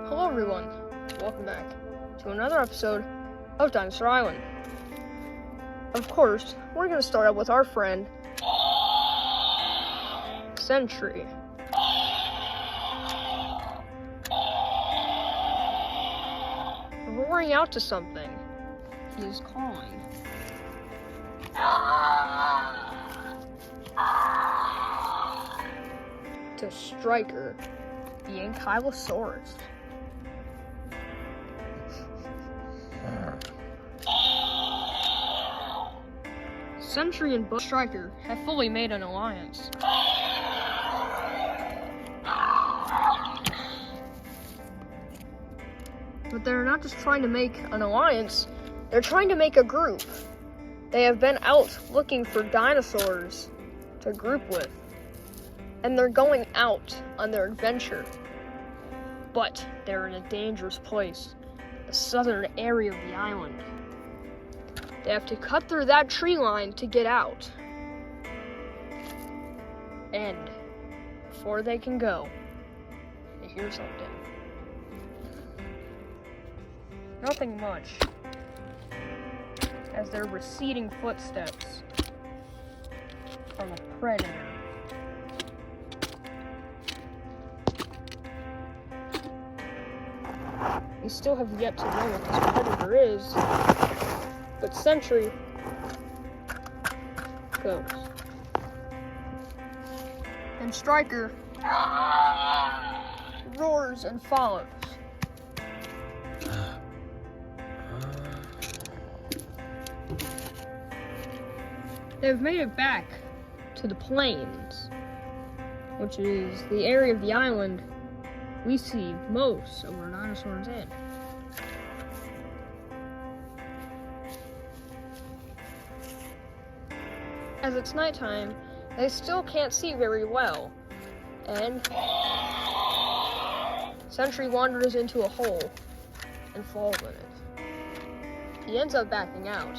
Hello everyone, welcome back to another episode of Dinosaur Island. Of course, we're going to start out with our friend, Sentry. Roaring out to something. He is calling. To Striker, the Ankylosaurus. Sentry and Striker have fully made an alliance. But they're not just trying to make an alliance, they're trying to make a group. They have been out looking for dinosaurs to group with. And they're going out on their adventure. But they're in a dangerous place, the southern area of the island. They have to cut through that tree line to get out. And before they can go, they hear something. Nothing much, as they're receding footsteps from a predator. We still have yet to know what this predator is, but Sentry goes. And Striker roars and follows. They've made it back to the plains, which is the area of the island we see most of our dinosaurs in. As it's nighttime, they still can't see very well, and Sentry wanders into a hole and falls in it. He ends up backing out.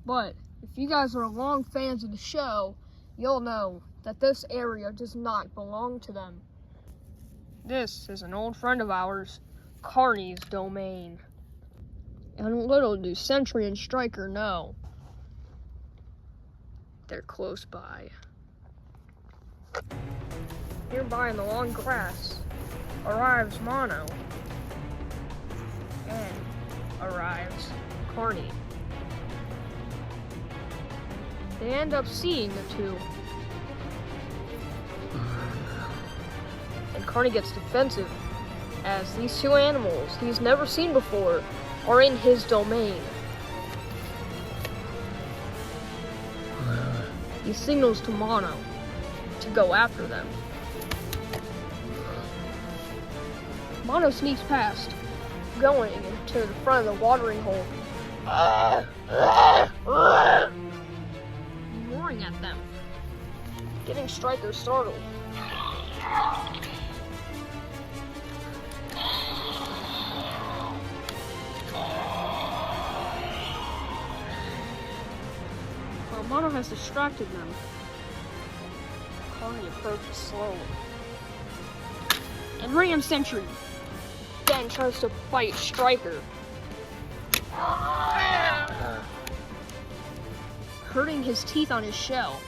But if you guys are long fans of the show, you'll know that this area does not belong to them. This is an old friend of ours, Carney's domain. And little do Sentry and Striker know, they're close by. Nearby in the long grass arrives Mono, and arrives Carney. They end up seeing the two. And Carney gets defensive, as these two animals he's never seen before are in his domain. He signals to Mono to go after them. Mono sneaks past, going into the front of the watering hole, roaring at them, getting Striker startled. While Mono has distracted them, Carney approaches slowly and rams Sentry. Then tries to fight Striker, hurting his teeth on his shell.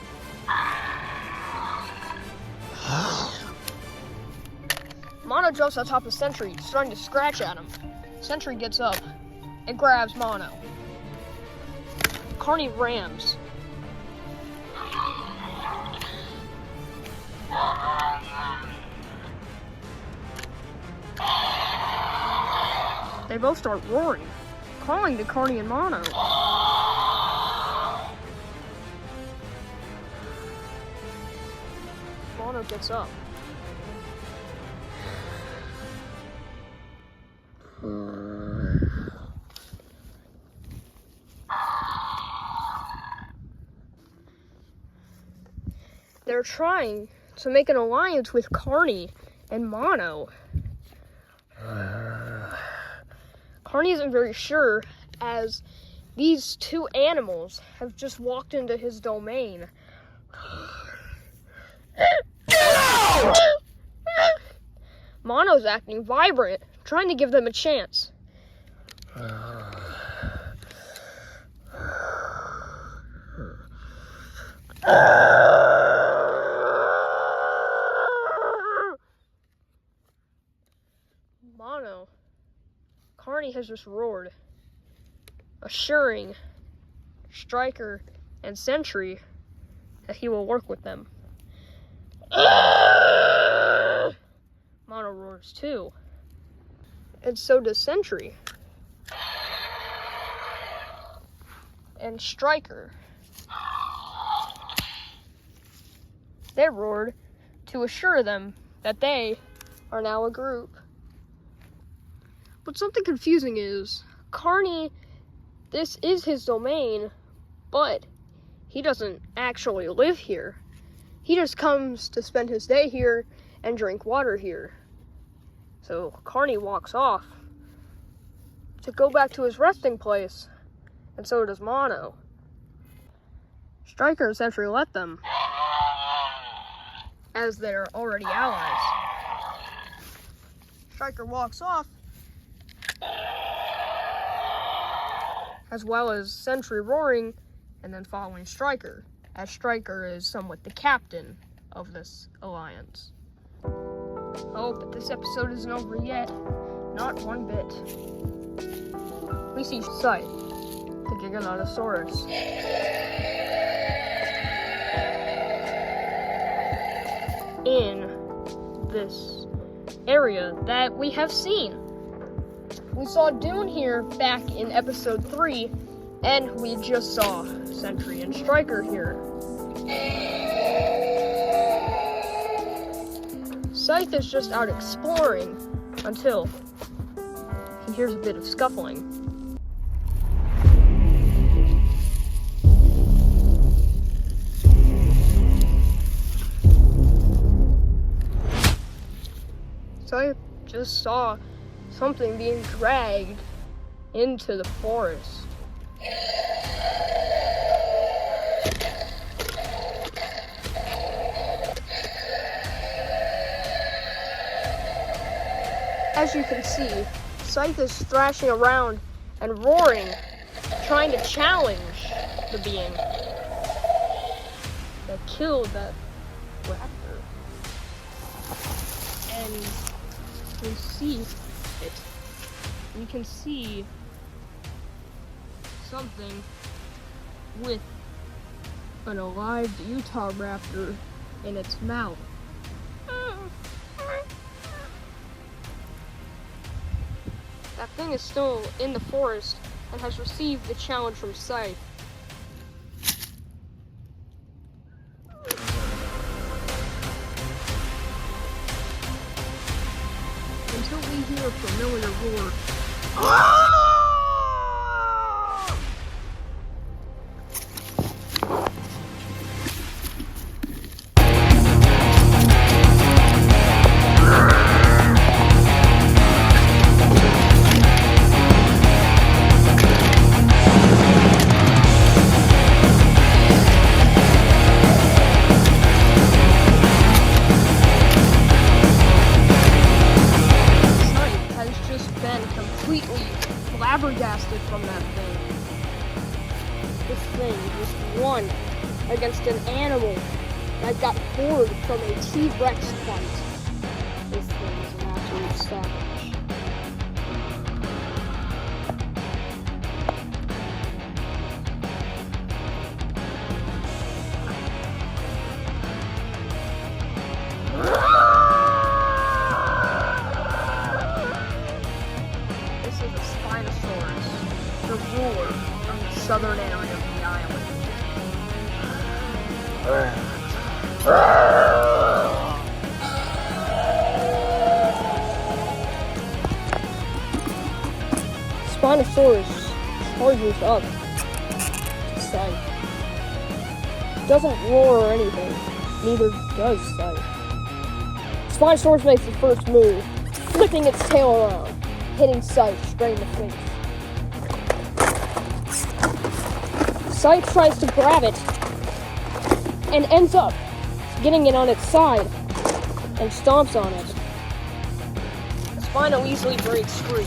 Mono jumps on top of Sentry, starting to scratch at him. Sentry gets up and grabs Mono. Carney rams. They both start roaring, calling to Carney and Mono. Mono gets up. They're trying to make an alliance with Carney and Mono. Carney isn't very sure, as These two animals have just walked into his domain. Mono's acting vibrant, trying to give them a chance. Mono, Carney has just roared, assuring Striker and Sentry that he will work with them. Mono roars too, and so does Sentry and Striker. They roared to assure them that they are now a group. But something confusing is, Carney, this is his domain, but he doesn't actually live here. He just comes to spend his day here and drink water here. So Carney walks off to go back to his resting place, and so does Mono. Striker and Sentry let them, as they're already allies. Striker walks off, as well as Sentry roaring and then following Striker, as Striker is somewhat the captain of this alliance. Oh, but this episode isn't over yet. Not one bit. We see Scythe, the Dinosaurus. In this area that we have seen. We saw Dune here back in episode 3, and we just saw Sentry and Striker here. Scythe is just out exploring until he hears a bit of scuffling. Scythe just saw something being dragged into the forest. As you can see, Scythe is thrashing around and roaring, trying to challenge the being that killed that raptor. And you see it. You can see something with an alive Utah raptor in its mouth. That thing is still in the forest and has received the challenge from Scythe. Until we hear a familiar roar. Flabbergasted from that thing. This thing just won against an animal that got bored from a T-Rex fight. This thing is an absolute savage. This is a Spinosaurus, the ruler of the southern area of the island. Spinosaurus charges up to Scythe. Doesn't roar or anything, neither does Scythe. Spinosaurus makes the first move, flipping its tail around, hitting Scythe straight in the face. Scythe tries to grab it and ends up getting it on its side and stomps on it. The Spino easily breaks free.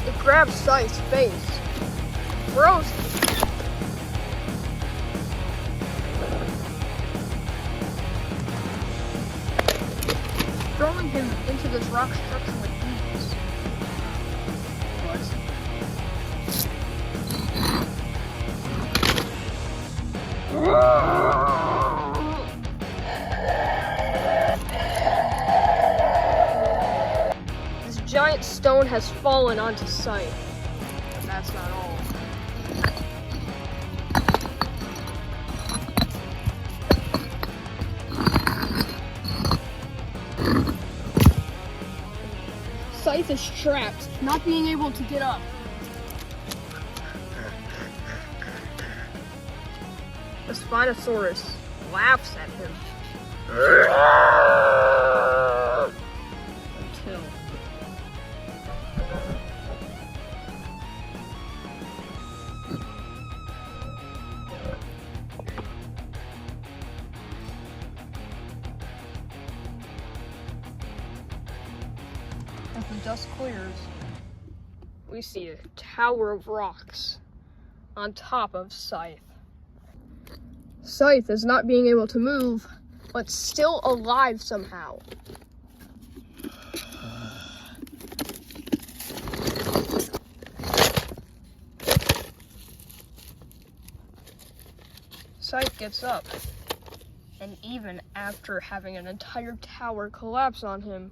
It grabs Scythe's face, throws it. Throwing him into this rock structure with ease. This giant stone has fallen onto Scythe. But that's not all. Scythe is trapped, not being able to get up. The Spinosaurus laughs at him. Until as the dust clears, we see a tower of rocks on top of Scythe. Scythe is not being able to move, but still alive somehow. Scythe gets up, and even after having an entire tower collapse on him,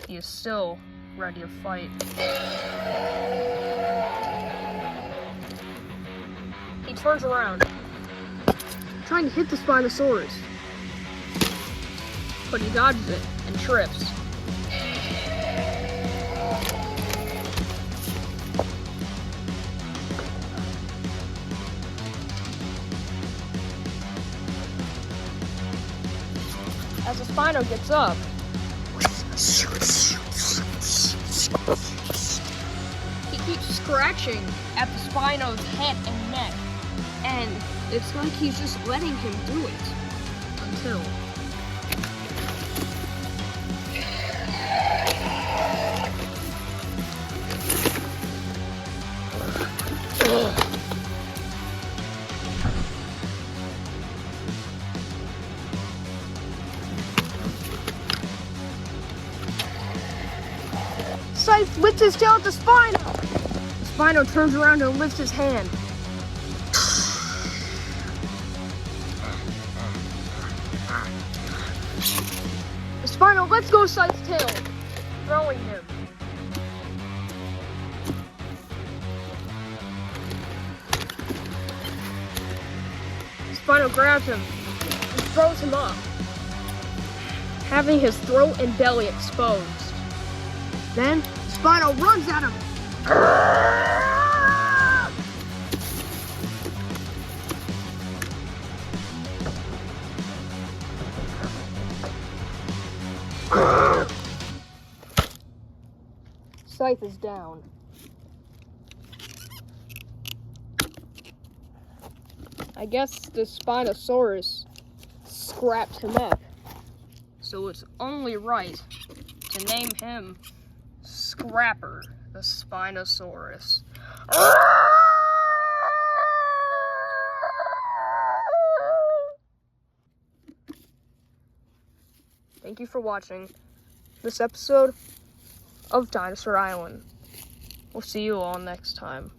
he is still ready to fight. He turns around, trying to hit the Spinosaurus, but he dodges it and trips. As the Spino gets up, he keeps scratching at the Spino's head and neck, and it's like he's just letting him do it until Scythe lifts his tail at the Spino. The Spino turns around and lifts his hand. The Spino lets go of Scythe's tail, throwing him. The Spino grabs him and throws him up, having his throat and belly exposed. Then, Spino runs at him. Scythe is down. I guess the Spinosaurus scrapped him up, so it's only right to name him Scrapper, the Spinosaurus. Thank you for watching this episode of Dinosaur Island. We'll see you all next time.